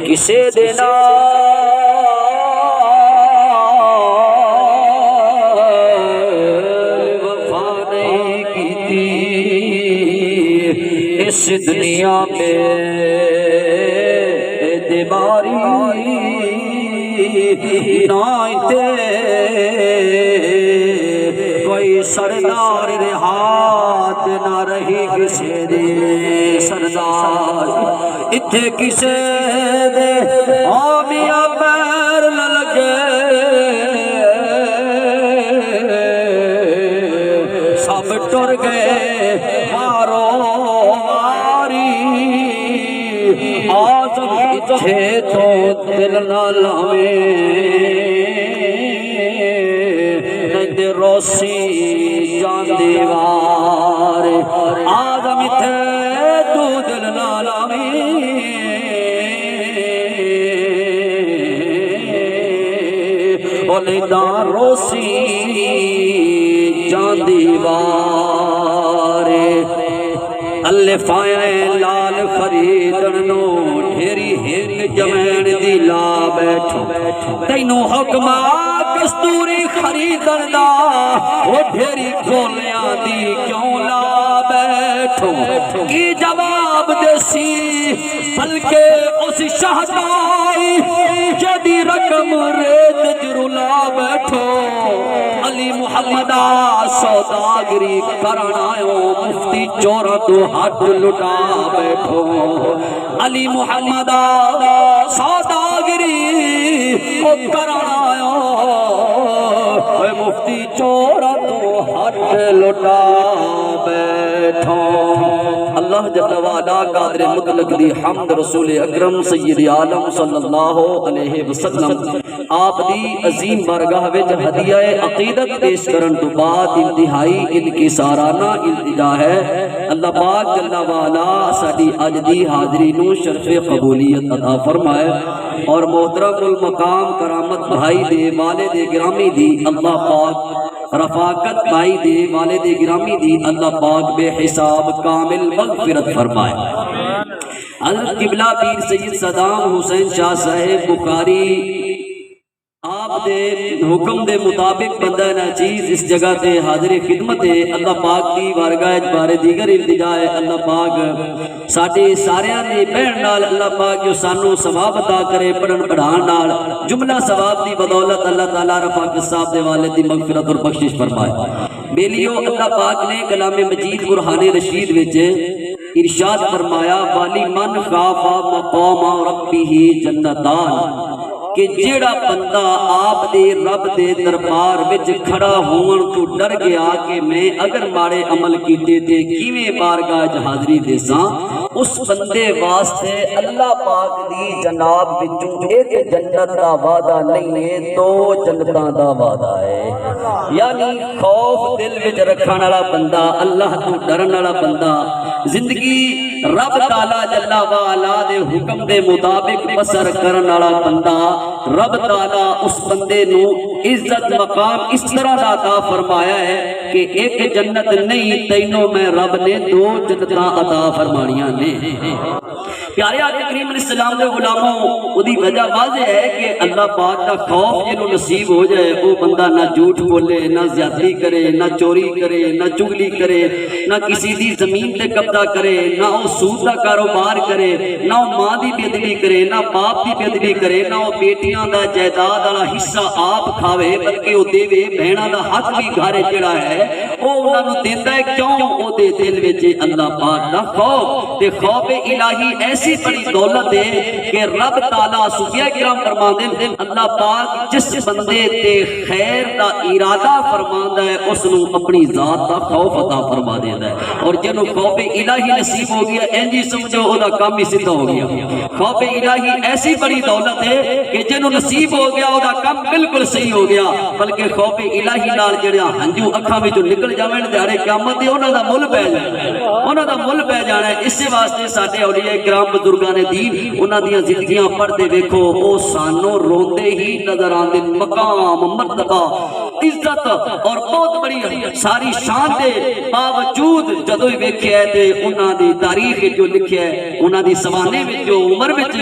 کسے دینا وفا نہیں کیتی اس دنیا میں دیواری نائتے کوئی سردار رہات نہ رہی کسے دے سردار اتھے کسے دے آمیاں پیر نہ لگے سب ٹر گئے مارو ماری آزم اتھے تو دل نہ لاویں روسی جان دیوار آدم تھے تو دل نہ لاویں اولیدان روسی جان دیوار الف آئے لال خریدنو ڈھیری ہنگ جمین دی لا بیٹھو تینو حکمہ کستوری خریدن دا وہ ڈھیری گولیاں دی کیوں لا بیٹھو کی جواب دیسی بلکہ اس شہدائی جدی رقم ریت جرو لا بیٹھو علی محمدہ سوداگری کرنائیو مفتی چورا تو ہاتھ لٹا بیٹھو علی محمدہ سوداگری کرنائیو مفتی چورا تو ہاتھ لٹا بیٹھو اللہ جل وعلا قادر مطلق دی حمد رسول اکرم سید عالم صلی اللہ علیہ وسلم آپ دی عظیم بارگاہ وچ ہدیہ عقیدت پیش کرن تو بعد انتہائی ان کی سارانہ التجا ہے اللہ پاک جل وعلا ساڈی اج دی حاضری نو شرف قبولیت عطا فرمائے اور محترم المقام کرامت بھائی دے والد گرامی دی اللہ پاک رفاقت بھائی دے والد گرامی دی اللہ پاک بے حساب کامل مغفرت فرمائے حضرت قبلہ پیر سید صدام حسین شاہ صاحب بخاری آپ دے حکم دے مطابق بندہ ناچیز اس جگہ تے حاضر خدمت ہے اللہ پاک دی بارگاہ بارے دیگر التجا ہے اللہ پاک ساڈے ساریاں نے بہن نال اللہ پاک جو سانو ثواب عطا کرے پڑھن پڑھان نال جملہ ثواب دی بدولت اللہ تعالی رفاقت صاحب دے والد دی مغفرت اور بخشش فرمائے بیلیو اللہ پاک نے کلام مجید برہان رشید وچ ارشاد فرمایا والی من خاف مقام ربہ جنتان کہ جیڑا بندہ آپ دے رب دے دربار وچ کھڑا ہون تو ڈر گیا کہ میں اگر ماڑے عمل کیتے تے کیویں بارگاہ حاضری دیساں اس بندے واسطے اللہ پاک دی جناب وچوں ایک جنت دا وعدہ نہیں ہے دو جنتاں دا وعدہ ہے یعنی خوف دل وچ رکھن والا بندہ اللہ تو ڈرن والا بندہ زندگی رب تعالی جل وعلا دے حکم دے مطابق بسر کرن والا بندہ رب تعالی اس بندے نو عزت مقام اس طرح دا عطا فرمایا ہے کہ ایک جنت نہیں تینوں میں رب نے دو جنتاں عطا فرمانیاں نے پیارے آقا کریم علیہ السلام دے غلاموں اودی وجہ واضح ہے کہ اللہ پاک کا خوف جنوں نصیب ہو جائے وہ بندہ نہ جھوٹ بولے نہ زیادتی کرے نہ چوری کرے نہ چغلی کرے نہ کسی دی زمین تے قبضہ کرے نہ وہ سود دا کاروبار کرے نہ وہ ماں دی بے ادبی کرے نہ باپ دی بے ادبی کرے نہ وہ بیٹیاں دا جائیداد والا حصہ آپ کھاوے بلکہ وہ دے بہناں دا حق بھی گھر جڑا ہے وہ انہاں نوں دیندا ہے کیوں او دے دل وچ اللہ پاک دا خوف تے خوف الہی ایسی بڑی دولت ہے کہ رب تعالیٰ صوفیاء کرام فرماندے ہیں اللہ پاک جس بندے تے خیر دا ارادہ فرماندا ہے اس نو اپنی ذات دا خوف عطا فرما دیندا ہے اور جنوں خوف الہی نصیب ہو گیا انجی سمجھو او دا کام ہی سیدھا ہو گیا خوف الہی ایسی بڑی دولت ہے کہ جنوں نصیب ہو گیا او دا کام بالکل صحیح ہو گیا بلکہ خوف الہی نال جڑا ہنجو اکھاں وچوں نکل جاویں دیہڑے قیامت دے انہاں دا مل پے جانا ہے انہاں دا مل پے جانا ہے اسی واسطے ساڈے اولیاء کرام بزرگان دین انہاں دیاں زندگیاں پڑھ دے ویکھو او سانو روندے ہی نظر آندے مقام مرتبہ عزت اور بہت بڑی ساری شان دے باوجود جدو ہی ویکھیا ہے تے انہاں دی تاریخ جو لکھیا ہے انہاں دی سوانے وچ جو عمر وچ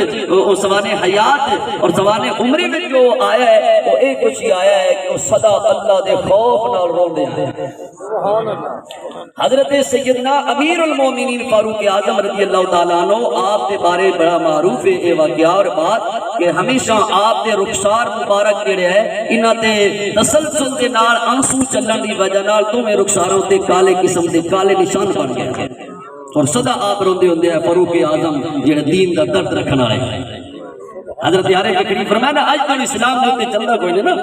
سوانے حیات اور سوانے عمر وچ جو آیا ہے وہ ایک کچھ ہی آیا ہے کہ وہ صدا اللہ دے خوف نال روندے ہیں۔ حضرت سیدنا امیر المومنین فاروق اعظم رضی اللہ تعالیٰ عنہ آپ کے بارے بڑا معروف ہے یہ واقعہ اور بات کہ ہمیشہ آپ دے رخسار مبارک جڑے ہے انہاں تے تسلسل دے نال آنسو چلن دی وجہ نال تمہیں رخساروں تے کالے قسم دے کالے نشان بن گئے اور صدا آپ روندے ہوندے ہیں فاروق اعظم جڑے دین دا درد رکھن والے ہیں۔ حضرت یارے فکری فرمایا نا آج کل اسلام دے اوتے چلدا کوئی نہیں نا،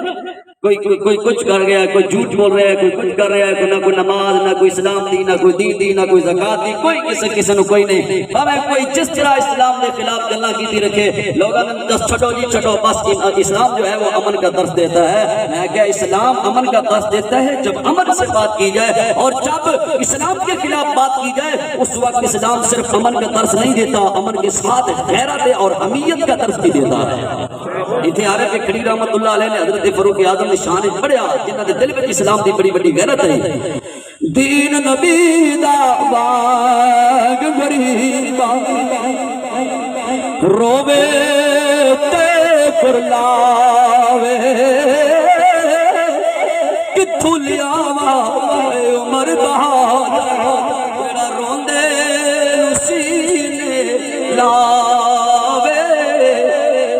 کوئی کچھ کر گیا ہے، کوئی جھوٹ بول رہا ہے، کوئی کچھ کر رہا ہے، نہ کوئی نماز، نہ کوئی اسلام دی، نہ کوئی دین دی، نہ کوئی زکات دی، کوئی کسی نو کوئی نہیں۔ ہمیں کوئی جس طرح اسلام کے خلاف گلاں کیتی رکھے لوگاں نے دس چھڈو جی چھڈو، بس اسلام جو ہے وہ امن کا درس دیتا ہے۔ میں کہا اسلام امن کا درس دیتا ہے جب امن سے بات کی جائے، اور جب اسلام کے خلاف بات کی جائے اس وقت اسلام صرف امن کا درس نہیں دیتا، امن کے ساتھ غیرت اور حمیت کا درس بھی دیتا ہے۔ اتنے عارف کھڑی رحمت اللہ علیہ نے حضرت فاروق اعظم شان بڑھیا جنہاں دے دل وچ اسلام دی بڑی بڑی غیرت ہے۔ دین نبی دا باغ غریب روے تے کرلاوے کتھوں لیاواں عمر بہادر جڑا روندے سینے لاوے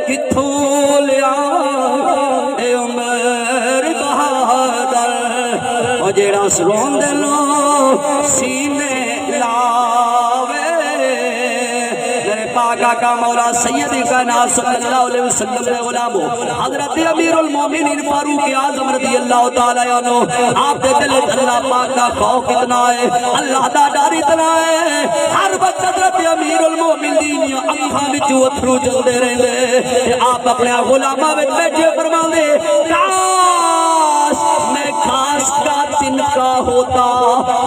کتھوں لیاواں عمر بہادر او جڑا روندے لو سینے لاوے۔ پاکا کا مولا سیدی کا نام صلی اللہ علیہ وسلم نے غلامو حضرت امیر المومنین فاروق اعظم رضی اللہ تعالیٰ عنہ آپ دے دل اللہ پاک کا خوف اتنا ہے، اللہ دا ڈر اتنا ہے، ہر وقت حضرت امیر المومنین اکھاں وچ اتھرو چلدے رہندے، آپ اپنے غلاماں وچ بیٹھے فرماندے کاش میں گھاس کا تنکا ہوتا،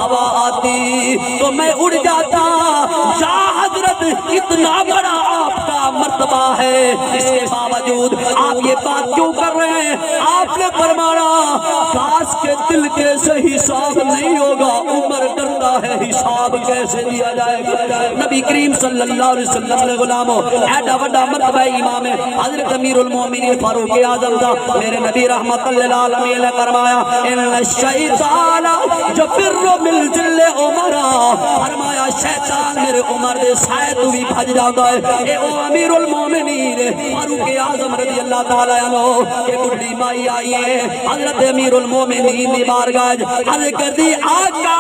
ہوا آتی تو میں اڑ جاتا، یا حضرت اتنا بڑا آپ کا مرتبہ ہے اس کے باوجود آپ یہ بات کیوں کر رہے ہیں؟ آپ نے فرمایا کاش کے دل کیسے حساب نہیں ہوگا، عمر ڈرتا ہے حساب کیسے دیا جائے گا۔ نبی کریم صلی اللہ علیہ وسلم نے غلاموں ایڈا بڑا مرتبہ امام حضرت امیر المومنین فاروق اعظم دا میرے نبی رحمت للعالمین نے فرمایا ان الشیطان یفر من ذل عمر، فرمایا شیطان میرے عمر دے سائے تو بھی بھج جاتا ہے۔ اے او امیر المومنین فاروق اعظم رضی اللہ تعالیٰ عنہ کہ بڑی مائی آئی ہے حضرت امیر المومنین دی بارگاہ عرض کر دی آقا،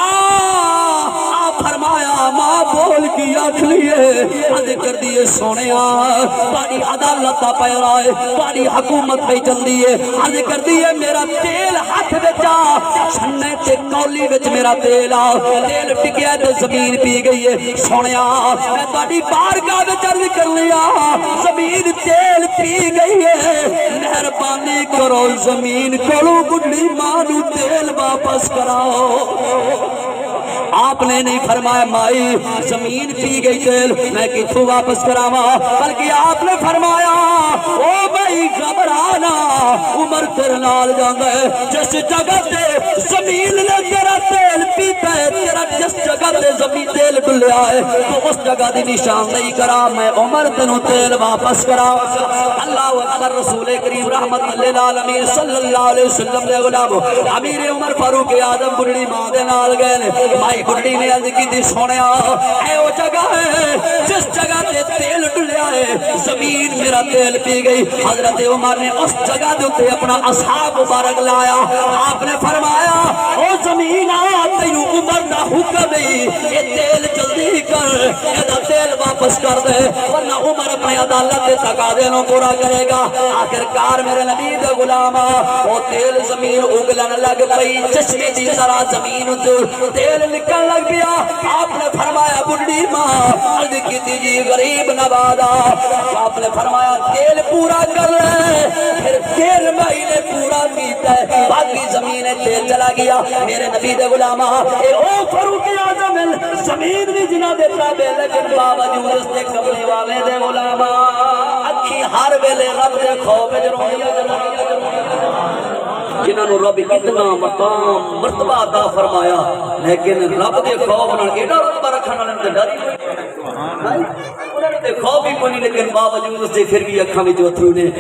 آپ فرمایا ماں بول کی آنکھ لیے عرض کر دیے سونیا تاری عدالت پہ رائے تاری حکومت پہ چل دیے، عرض کر دیے میرا تیل ہاتھ بچا چھنے تے کولی بچ میرا تیل آ تیل ٹکیا تے زمین پی گئی ہے، سونیا میں تاری بارگاہ میں عرض کر لیا زمین تیل پی گئی ہے، مہربانی کرو زمین کولو بڈھی ماں نو تیل واپس کراؤ۔ آپ نے نہیں فرمایا مائی زمین پی گئی تیل میں کتھوں واپس کراواں، بلکہ آپ نے فرمایا او بھائی گھبرانا عمر تیرے نال جاندا ہے، جس جگہ تے زمین نے تیرا تیل پیتا ہے، تیرا جس جگہ تے زمین تیل ڈلیا ہے تو اس جگہ دی نشان نہیں کرا، میں عمر تینوں تیل واپس کرا۔ اللہ اکبر، رسول کریم رحمت للعالمین صلی اللہ علیہ وسلم نے غلام امیر عمر فاروق اعظم بڑی ماں دے نال گئے، مائی بڑی نے عرض کی سونیا اے او جگہ ہے جس جگہ تے تیل ڈلیا ہے زمین میرا تیل پی گئی۔ حضرت عمر نے اس جگہ دے اوپر اپنا اصحاب مبارک لایا، آپ نے فرمایا او زمین آ تینوں عمر دا حکم ہے یہ تیل جلدی کر، یہ تیل واپس کر دے ورنہ عمر اپنے عدالت کے تقاضے نو پورا کرے گا۔ آخرکار میرے نبی دے غلام وہ تیل زمین اگلن لگ پئی، چشمے دی طرح زمین تیل نکل لگ گیا۔ آپ نے فرمایا بڈھی ماں عرض کی جی غریب نوازا، آپ نے فرمایا تیل پورا کر لے، پھر 13 مہینے پورا کیتا ہے، باقی زمین تیل چلا گیا۔ میرے نبی دے غلام اے او فاروق اعظم زمین بھی جنا دیتا بے لیکن باوجود اس دے کملے والے دے غلام اکھی ہر ویلے رب دے خوف وچ روندیاں۔ جنہاں نو رب اتنا مقام مرتبہ عطا فرمایا لیکن رب دے خوف نال ایڈا رتبہ رکھن والے تے ڈر ہی انہاں تے خوف ہی کوئی نہیں لیکن باوجود اس دے پھر بھی اکھاں وچ اتھرو نے